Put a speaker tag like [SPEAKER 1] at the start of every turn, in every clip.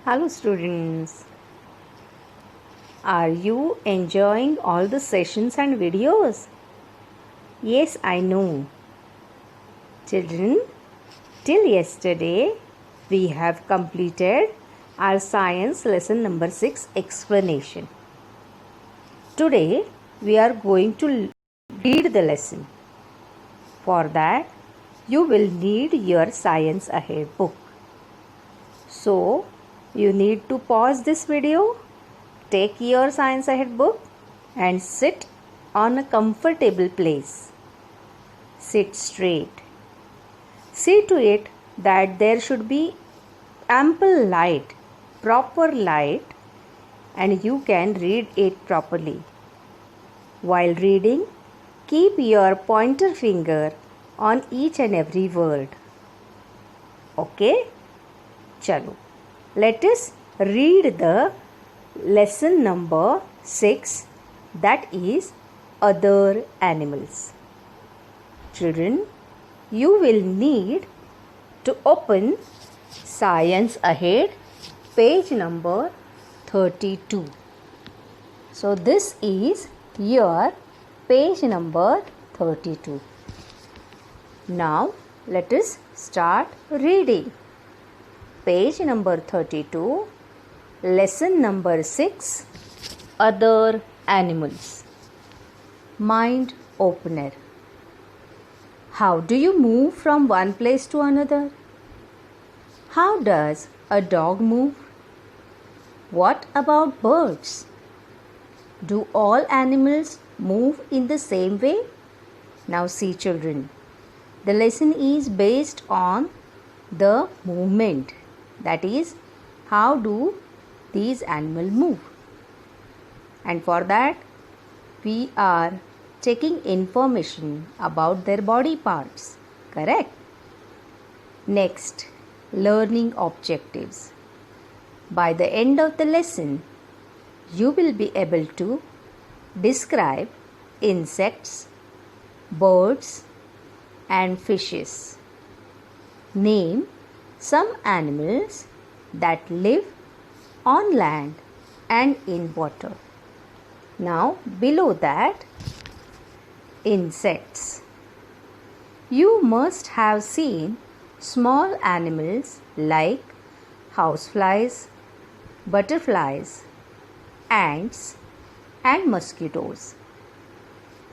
[SPEAKER 1] Hello students, are you enjoying all the sessions and videos? Yes, I know. Children, till yesterday we have completed our science lesson number 6 explanation. Today we are going to read the lesson. For that you will need your Science Ahead book. So you need to pause this video. Take your Science Ahead book and sit on a comfortable place. Sit straight. See to it that there should be ample light, proper light, and you can read it properly. While reading, keep your pointer finger on each and every word. Okay? Chalo. Let us read the lesson number 6, that is other animals. Children, you will need to open Science Ahead page number 32. So this is your page number 32. Now let us start reading. Page number 32. Lesson number 6, Other Animals. Mind opener. How do you move from one place to another? How does a dog move? What about birds? Do all animals move in the same way? Now see children, the lesson is based on the movement, that is, how do these animals move, and for that we are taking information about their body parts, correct? Next, learning objectives. By the end of the lesson you will be able to describe insects, birds and fishes. Name some animals that live on land and in water. Now below that, insects. You must have seen small animals like houseflies, butterflies, ants and mosquitoes.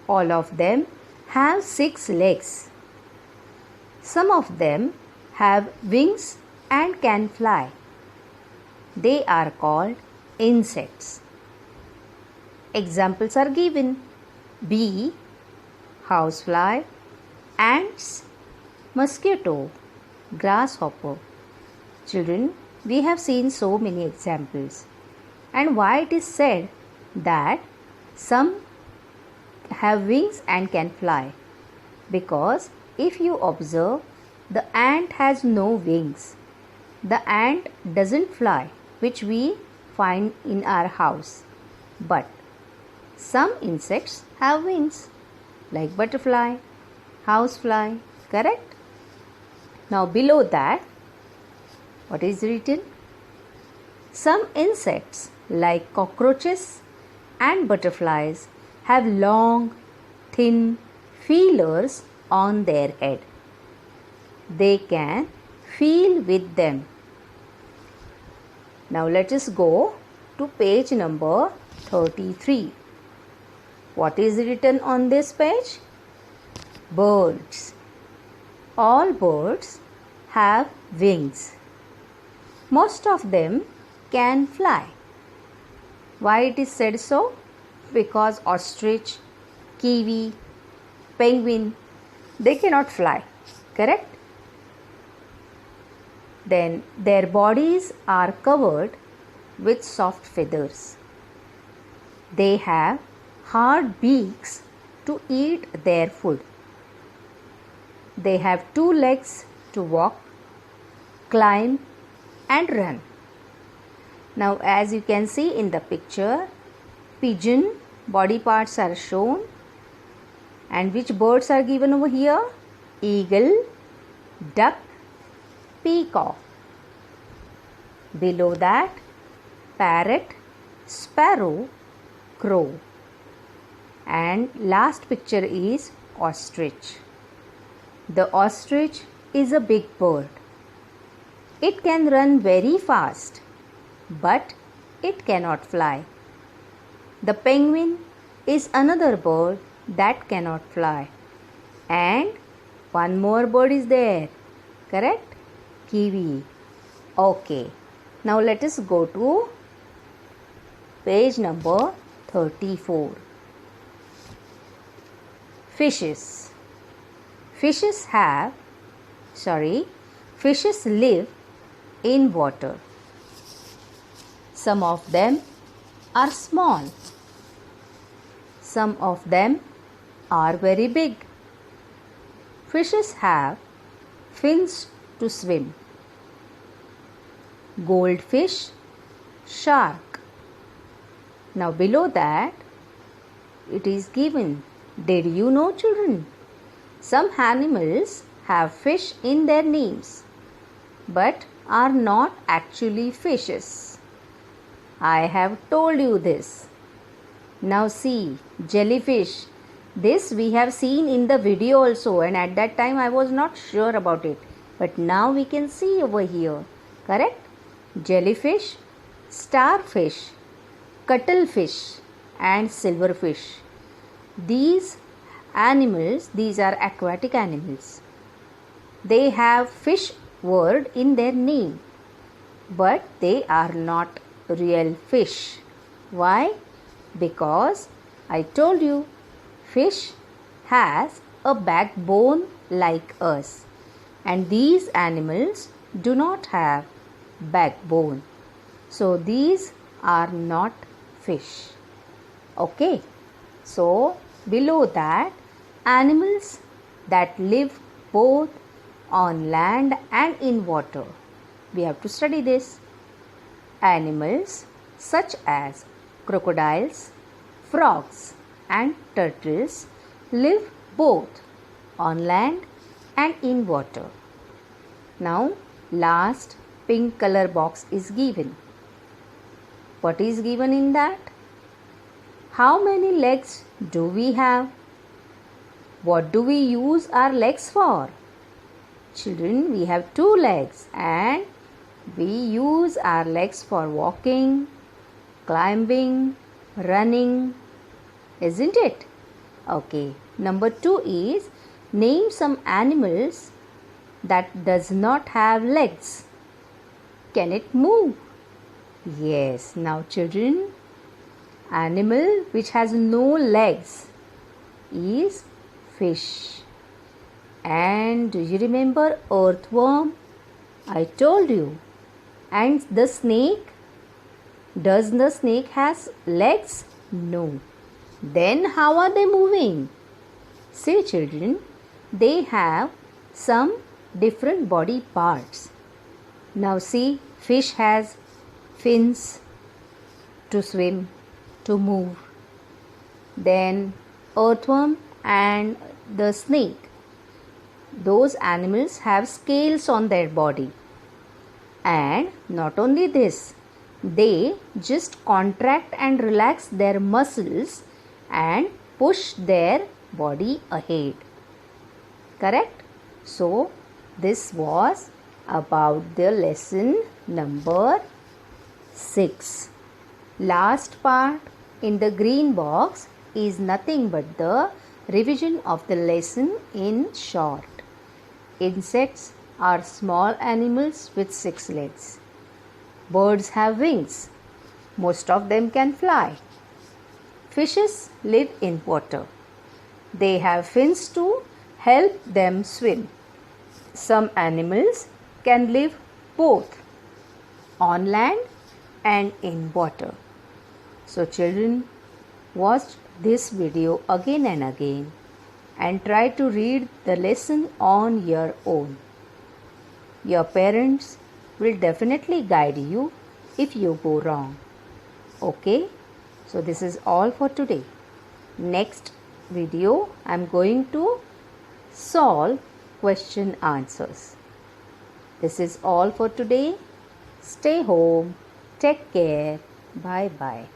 [SPEAKER 1] All of them have 6 legs. Some of them have wings and can fly. They are called insects. Examples are given: bee, housefly, ants, mosquito, grasshopper. Children, we have seen so many examples. And why it is said that some have wings and can fly? Because if you observe, the ant has no wings. The ant doesn't fly, which we find in our house. But some insects have wings, like butterfly, housefly, correct? Now below that, what is written? Some insects like cockroaches and butterflies have long, thin feelers on their head. They can feel with them. Now let us go to page number 33. What is written on this page? Birds. All birds have wings. Most of them can fly. Why it is said so? Because ostrich, kiwi, penguin, they cannot fly, correct? Then their bodies are covered with soft feathers. They have hard beaks to eat their food. They have 2 legs to walk, climb and run. Now as you can see in the picture, pigeon body parts are shown. And which birds are given over here? Eagle, duck, peacock. Below that, parrot, sparrow, crow. And last picture is ostrich. The ostrich is a big bird. It can run very fast, but it cannot fly. The penguin is another bird that cannot fly. And one more bird is there. Correct? Kiwi. Okay. Now let us go to page number 34. Fishes. Fishes live in water. Some of them are small. Some of them are very big. Fishes have fins to swim. Goldfish, shark. Now below that, it is given. Did you know, children? Some animals have fish in their names, but are not actually fishes. I have told you this. Now see, jellyfish. This we have seen in the video also, and at that time I was not sure about it. But now we can see over here. Correct? Jellyfish, starfish, cuttlefish and silverfish. These are aquatic animals. They have fish word in their name, but they are not real fish. Why? Because I told you, fish has a backbone like us, and these animals do not have backbone. So these are not fish. Okay. So below that, animals that live both on land and in water. We have to study this. Animals such as crocodiles, frogs and turtles live both on land and in water. Now last pink color box is given. What is given in that? How many legs do we have? What do we use our legs for? Children, we have 2 legs and we use our legs for walking, climbing, running. Isn't it? Okay. Number 2 is name some animals that does not have legs. Can it move? Yes. Now children, animal which has no legs is fish. And do you remember earthworm? I told you. And the snake? Does the snake has legs? No. Then how are they moving? See children, they have some different body parts. Now see, fish has fins to swim, to move. Then earthworm and the snake, those animals have scales on their body. And not only this, they just contract and relax their muscles and push their body ahead. Correct? So this was about the lesson number 6. Last part in the green box is nothing but the revision of the lesson in short. Insects are small animals with 6 legs. Birds have wings. Most of them can fly. Fishes live in water. They have fins to help them swim. Some animals can live both on land and in water. So children, watch this video again and again and try to read the lesson on your own. Your parents will definitely guide you if you go wrong. Okay? So this is all for today. Next video I am going to solve question answers. This is all for today. Stay home. Take care. Bye bye.